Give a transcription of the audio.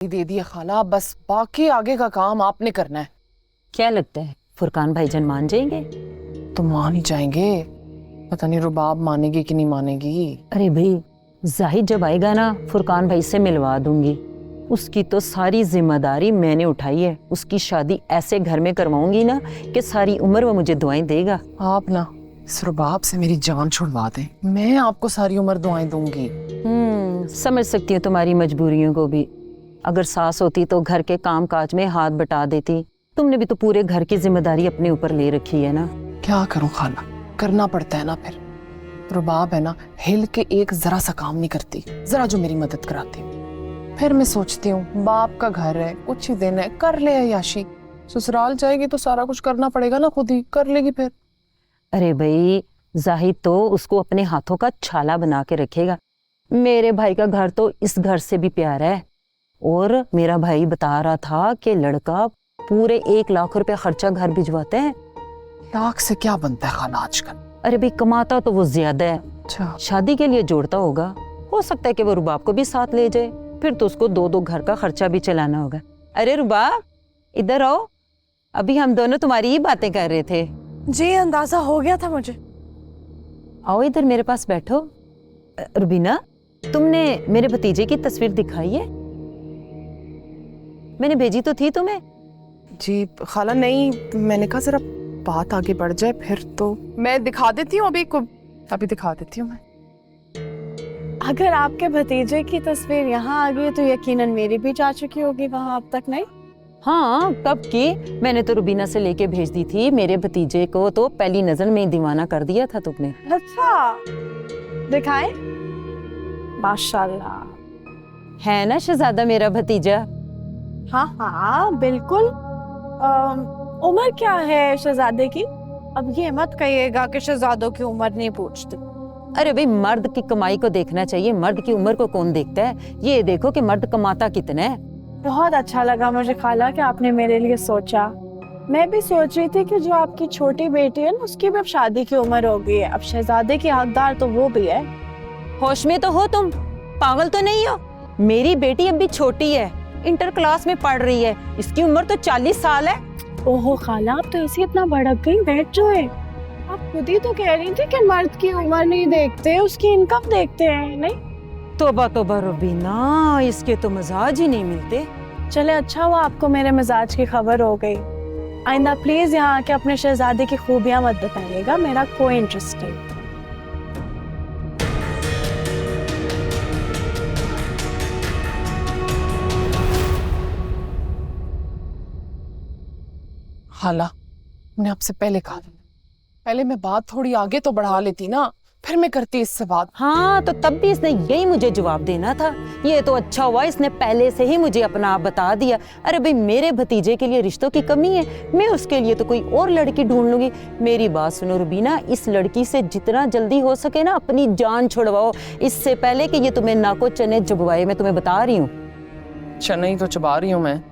दे दिया खाला, बस बाकी आगे का काम आपने करना है। क्या लगता है फुरकान भाईजान मान जाएंगे? तो मान ही जाएंगे, पता नहीं रुबाब मानेगी कि नहीं मानेगी। अरे भाई, जाहिद जब आएगा ना फुरकान भाई से मिलवा दूंगी। उसकी तो सारी जिम्मेदारी मैंने उठाई है। उसकी शादी ऐसे घर में करवाऊंगी ना कि सारी उम्र वो मुझे दुआएं देगा। आप ना इस रुबाब से मेरी जान छुड़वा दें, मैं आपको सारी उम्र दुआएं दूंगी। समझ सकती हूँ तुम्हारी मजबूरियों को भी। अगर सास होती तो घर के काम काज में हाथ बटा देती। तुमने भी तो पूरे घर की जिम्मेदारी अपने ऊपर ले रखी है ना। क्या करूं खाला, करना पड़ता है ना। फिर रुबाब है ना, हिल के एक जरा सा काम नहीं करती, जरा जो मेरी मदद कराती। फिर मैं सोचती हूँ बाप का घर है, कुछ ही दिन है, कर ले अय्याशी। ससुराल जाएगी तो सारा कुछ करना पड़ेगा ना, खुद ही कर लेगी फिर। अरे भाई, जाहिद तो उसको अपने हाथों का छाला बना के रखेगा। मेरे भाई का घर तो इस घर से भी प्यारा है। और मेरा भाई बता रहा था कि लड़का पूरे 1 लाख रुपए खर्चा घर भिजवाते हैं। लाख से क्या बनता है खाला आजकल? अरे भाई, कमाता तो वो ज्यादा है। अच्छा, शादी के लिए जोड़ता होगा। हो सकता है कि वो रुबाब को भी साथ ले जाए, फिर तो उसको 2-2 घर का खर्चा भी चलाना होगा। अरे रुबाब, इधर आओ। अभी हम दोनों तुम्हारी ही बातें कर रहे थे। जी, अंदाजा हो गया था मुझे। आओ इधर मेरे पास बैठो। रुबीना, तुमने मेरे भतीजे की तस्वीर दिखाई है? मैंने भेजी तो थी तुम्हें। जी खाला, नहीं, मैंने कहा जरा बात आगे बढ़ जाए फिर तो मैं दिखा देती हूँ। अभी दिखा देती हूँ मैं। अगर आपके भतीजे की तस्वीर यहाँ आ गई तो यकीनन मेरी भी जा चुकी होगी वहाँ अब तक, नहीं? हाँ, कब की? मैंने तो रुबीना से लेके भेज दी थी। मेरे भतीजे को तो पहली नजर में ही दीवाना कर दिया था तुमने। अच्छा, दिखाएं? माशाल्लाह। है ना शहजादा मेरा भतीजा? हाँ हाँ बिल्कुल। उम्र क्या है शहजादे की? अब ये मत कहिएगा कि शहजादों की उम्र नहीं पूछते। अरे भाई, मर्द की कमाई को देखना चाहिए, मर्द की उम्र को कौन देखता है। ये देखो कि मर्द कमाता कितना है। बहुत अच्छा लगा मुझे खाला कि आपने मेरे लिए सोचा। मैं भी सोच रही थी कि जो आपकी छोटी बेटी है ना, उसकी भी अब शादी की उम्र हो गई है। अब शहजादे की हकदार तो वो भी है। होश में तो हो तुम? पागल तो नहीं हो? मेरी बेटी अब भी छोटी है, इंटर क्लास में पढ़ रही है। इसकी उम्र तो 40 साल है। ओहो खाला, आप तो ऐसे इतना भड़क गई, बैठ जो है। आप खुद ही तो कह रही थी कि मर्द की उम्र नहीं देखते, उसकी इनकम देखते हैं, नहीं? तोबा तोबा रुबीना, इसके तो मजाज ही नहीं मिलते। चले, अच्छा हुआ आपको मेरे मिजाज की खबर हो गई। आइंदा प्लीज यहाँ आके अपने शहजादे की खूबियां मत बताइएगा, मेरा कोई इंटरेस्ट नहीं। खाला, मैंने आपसे पहले कहा था, पहले मैं बात थोड़ी आगे तो बढ़ा लेती ना, फिर मैं करती इससे बात। हाँ, तो तब भी इसने यही मुझे जवाब देना था। ये तो अच्छा हुआ इसने पहले से ही मुझे अपना आप बता दिया। अरे भाई, मेरे भतीजे के लिए रिश्तों की कमी है, मैं उसके लिए तो कोई और लड़की ढूंढ लूंगी। मेरी बात सुनो रुबीना, इस लड़की से जितना जल्दी हो सके ना अपनी जान छुड़वाओ, इससे पहले कि ये तुम्हें नाको चने चबवाए। मैं तुम्हें बता रही हूँ। चने ही तो चबा रही हूँ मैं।